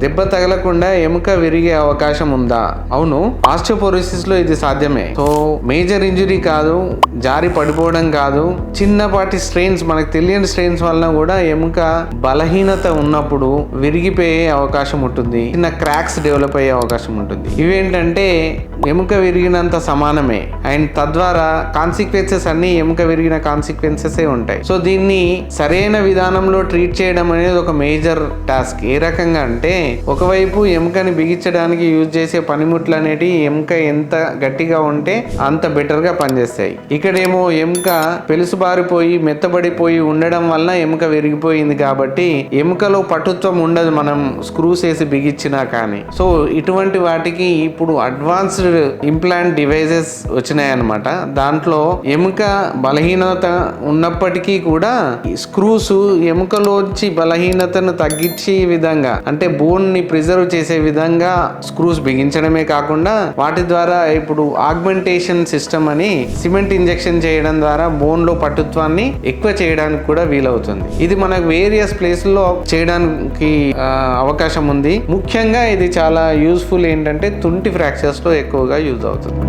దెబ్బ తగలకుండా ఎముక విరిగే అవకాశం ఉందా? అవును, ఆస్టియోపోరోసిస్ లో ఇది సాధ్యమే. సో మేజర్ ఇంజురీ కాదు, జారి పడిపోవడం కాదు, చిన్నపాటి స్ట్రెయిన్స్, మనకు తెలియని స్ట్రెయిన్స్ వలన కూడా ఎముక బలహీనత ఉన్నప్పుడు విరిగిపోయే అవకాశం ఉంటుంది, చిన్న క్రాక్స్ డెవలప్ అయ్యే అవకాశం ఉంటుంది. ఇవేంటంటే ఎముక విరిగినంత సమానమే అండ్ తద్వారా కాన్సిక్వెన్సెస్ అన్ని ఎముక విరిగిన కాన్సిక్వెన్సెస్ ఉంటాయి. సో దీన్ని సరైన విధానంలో ట్రీట్ చేయడం అనేది ఒక మేజర్ టాస్క్. ఏ రకంగా అంటే, ఒకవైపు ఎముకని బిగించడానికి యూజ్ చేసే పనిముట్లు అనేటివి ఎముక ఎంత గట్టిగా ఉంటే అంత బెటర్ గా పనిచేస్తాయి. ఇక్కడేమో ఎముక పెలుసుబారిపోయి మెత్తబడిపోయి ఉండడం వలన ఎముక విరిగిపోయింది కాబట్టి ఎముకలో పటుత్వం ఉండదు మనం స్క్రూస్ వేసి బిగించినా కానీ. సో ఇటువంటి వాటికి ఇప్పుడు అడ్వాన్స్డ్ ఇంప్లాంట్ డివైజెస్ వచ్చినాయన్నమాట. దాంట్లో ఎముక బలహీనత ఉన్నప్పటికీ కూడా స్క్రూస్ ఎముకలోంచి బలహీనతను తగ్గించే విధంగా, అంటే బోన్ ని ప్రిజర్వ్ చేసే విధంగా స్క్రూస్ బిగించడమే కాకుండా వాటి ద్వారా ఇప్పుడు ఆగ్మెంటేషన్ సిస్టమ్ అని సిమెంట్ ఇంజెక్షన్ చేయడం ద్వారా బోన్ లో పటుత్వాన్ని ఎక్కువ చేయడానికి కూడా వీలవుతుంది. ఇది మనకు వేరియస్ ప్లేస్ లో చేయడానికి అవకాశం ఉంది. ముఖ్యంగా ఇది చాలా యూస్ఫుల్ ఏంటంటే తుంటి ఫ్రాక్చర్స్ లో ఎక్కువగా యూజ్ అవుతుంది.